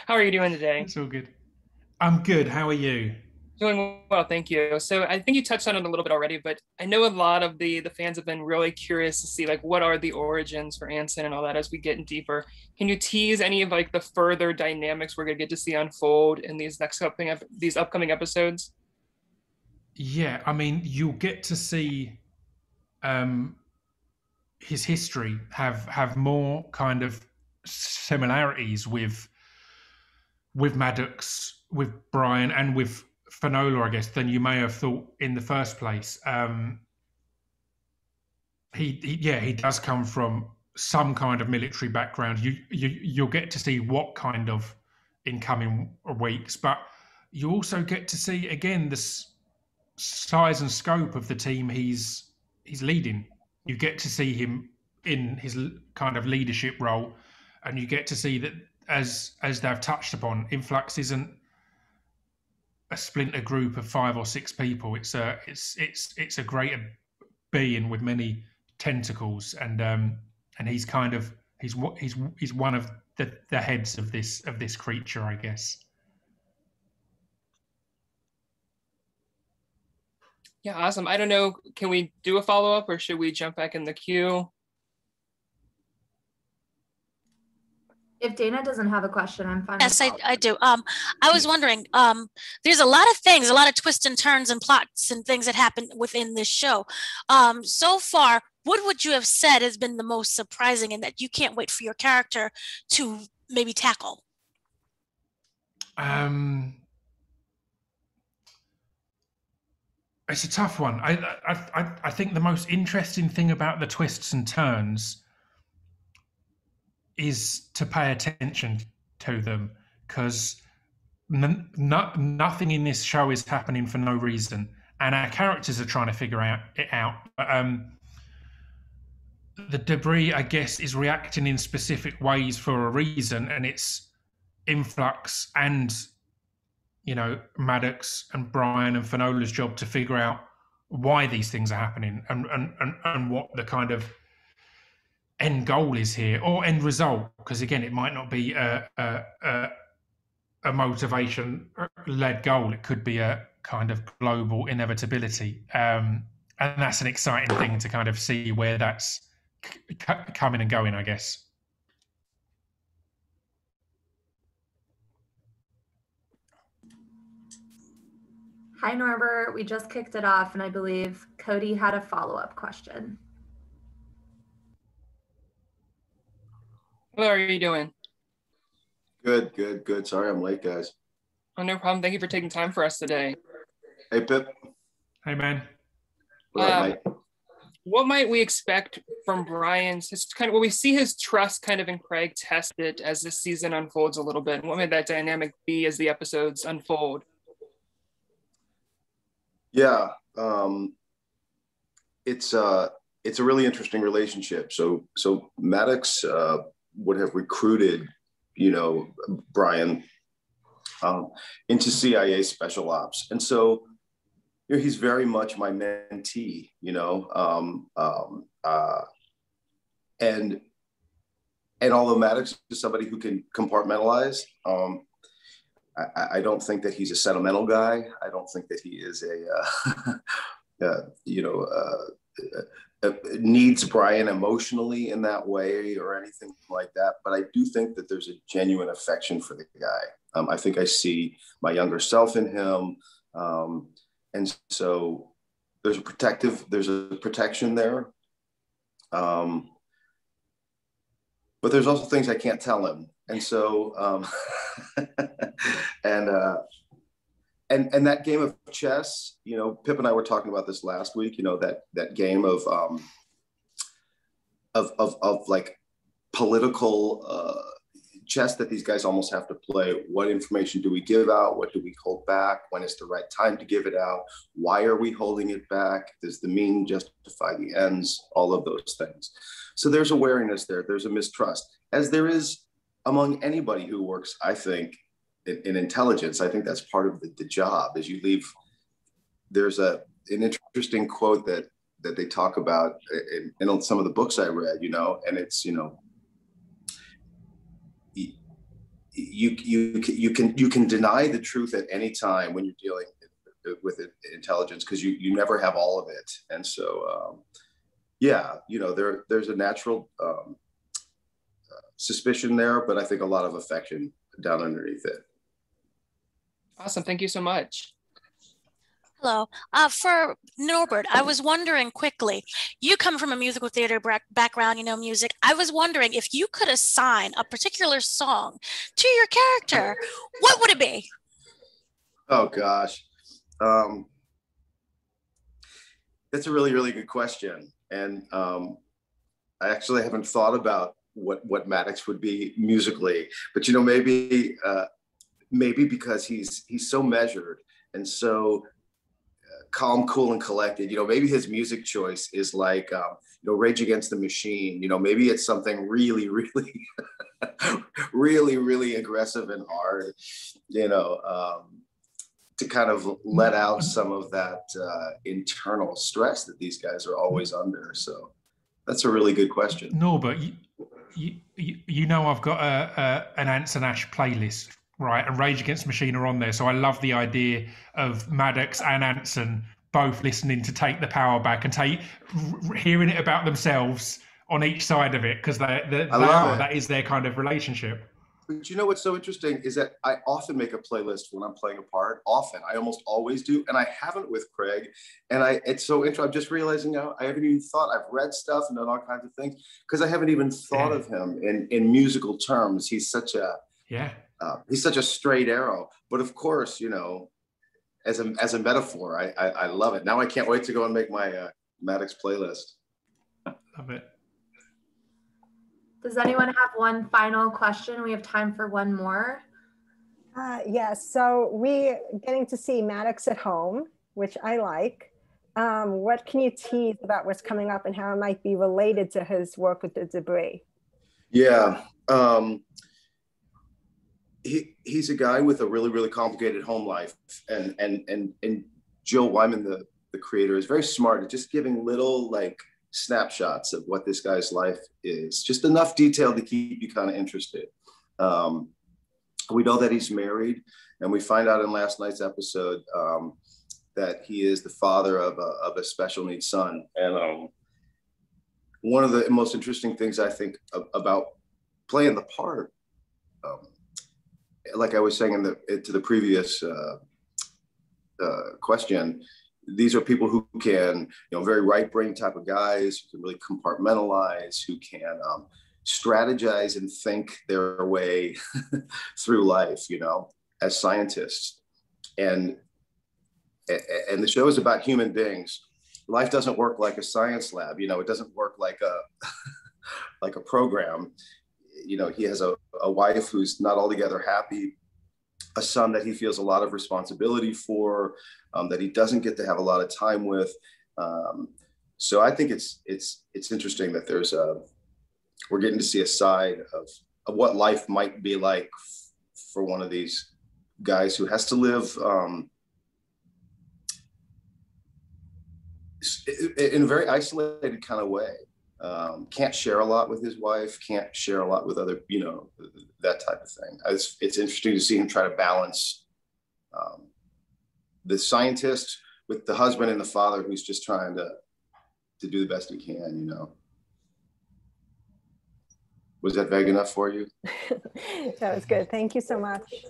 How are you doing today? It's all good. I'm good. How are you? Doing well, thank you. So I think you touched on it a little bit already, but I know a lot of the fans have been really curious to see like what are the origins for Anson and all that as we get in deeper. Can you tease any of like the further dynamics we're gonna get to see unfold in these upcoming episodes? Yeah, I mean, you'll get to see um, his history have more kind of similarities with Maddox, with Brian, and with Fanola, I guess, than you may have thought in the first place. He does come from some kind of military background. You'll get to see what kind of in coming weeks, but you also get to see again this size and scope of the team he's leading. You get to see him in his kind of leadership role, and you get to see that as they've touched upon, Influx isn't a splinter group of 5 or 6 people. It's a greater being with many tentacles, and he's kind of he's one of the heads of this creature, I guess. Yeah, awesome. I don't know, can we do a follow-up or should we jump back in the queue? If Dana doesn't have a question, I'm fine. Yes, I do. I was wondering, there's a lot of things, a lot of twists and turns and plots and things that happen within this show. So far, what would you have said has been the most surprising and that you can't wait for your character to maybe tackle? It's a tough one. I think the most interesting thing about the twists and turns is to pay attention to them, because nothing in this show is happening for no reason, and our characters are trying to figure it out. But the debris, I guess, is reacting in specific ways for a reason, and it's Influx and Maddox and Brian and Fanola's job to figure out why these things are happening and what the kind of end goal is here, or end result, because again it might not be a motivation led goal. It could be a kind of global inevitability, and that's an exciting thing to kind of see where that's coming and going, I guess. Hi, Norbert. We just kicked it off, and I believe Cody had a follow-up question. How are you doing? Good, good, good. Sorry I'm late, guys. Oh, no problem. Thank you for taking time for us today. Hey, Pip. Hey, man. What up, mate? What might we expect from Brian's will we see his trust kind of in Craig tested as this season unfolds a little bit? And what may that dynamic be as the episodes unfold? Yeah, it's a really interesting relationship. So Maddox would have recruited, Brian into CIA special ops, and so he's very much my mentee, and although Maddox is somebody who can compartmentalize, I don't think that he's a sentimental guy. I don't think that he is needs Brian emotionally in that way or anything like that. But I do think that there's a genuine affection for the guy. I think I see my younger self in him. And so there's a protection there. But there's also things I can't tell him. And so, and that game of chess, Pip and I were talking about this last week, that game of like political chess that these guys almost have to play. What information do we give out? What do we hold back? When is the right time to give it out? Why are we holding it back? Does the mean justify the ends? All of those things. So there's a wariness there. There's a mistrust, as there is among anybody who works, I think, in intelligence. I think that's part of the job. As you leave, there's an interesting quote that they talk about in some of the books I read, and it's, you can deny the truth at any time when you're dealing with intelligence, because you never have all of it. And so yeah, there's a natural suspicion there, but I think a lot of affection down underneath it. Awesome. Thank you so much. Hello. For Norbert, I was wondering quickly, you come from a musical theater background, music. I was wondering if you could assign a particular song to your character, what would it be? Oh, gosh. That's a really, really good question. And I actually haven't thought about what Maddox would be musically, but maybe because he's so measured and so calm, cool, and collected. Maybe his music choice is like Rage Against the Machine. Maybe it's something really, really, really, really aggressive and hard. To kind of let out some of that internal stress that these guys are always under. So that's a really good question. Norbert, I've got an Anson Ash playlist, right? And Rage Against the Machine are on there. So I love the idea of Maddox and Anson both listening to Take the Power Back and hearing it about themselves on each side of it, because that is their kind of relationship. But what's so interesting is that I often make a playlist when I'm playing a part. Often, I almost always do, and I haven't with Craig. And it's so interesting. I'm just realizing now I haven't even thought. I've read stuff and done all kinds of things because I haven't even thought of him in musical terms. He's such a he's such a straight arrow. But of course, as a metaphor, I love it. Now I can't wait to go and make my Maddox playlist. Love it. Does anyone have one final question? We have time for one more. Yes, so we getting to see Maddox at home, which I like. What can you tease about what's coming up and how it might be related to his work with the Debris? Yeah, he's a guy with a really, really complicated home life, and Joe Wyman, the creator, is very smart at just giving little snapshots of what this guy's life is, just enough detail to keep you kind of interested. We know that he's married, and we find out in last night's episode that he is the father of a special needs son. And one of the most interesting things I think about playing the part, like I was saying to the previous question, these are people who can, very right brain type of guys who can really compartmentalize, who can strategize and think their way through life, as scientists. And the show is about human beings. Life doesn't work like a science lab, it doesn't work like a program. He has a wife who's not altogether happy, a son that he feels a lot of responsibility for, that he doesn't get to have a lot of time with. So I think it's interesting that we're getting to see a side of what life might be like for one of these guys who has to live in a very isolated kind of way. Can't share a lot with his wife, can't share a lot with other, that type of thing. It's interesting to see him try to balance the scientist with the husband and the father who's just trying to do the best he can, Was that vague enough for you? That was good. Thank you so much.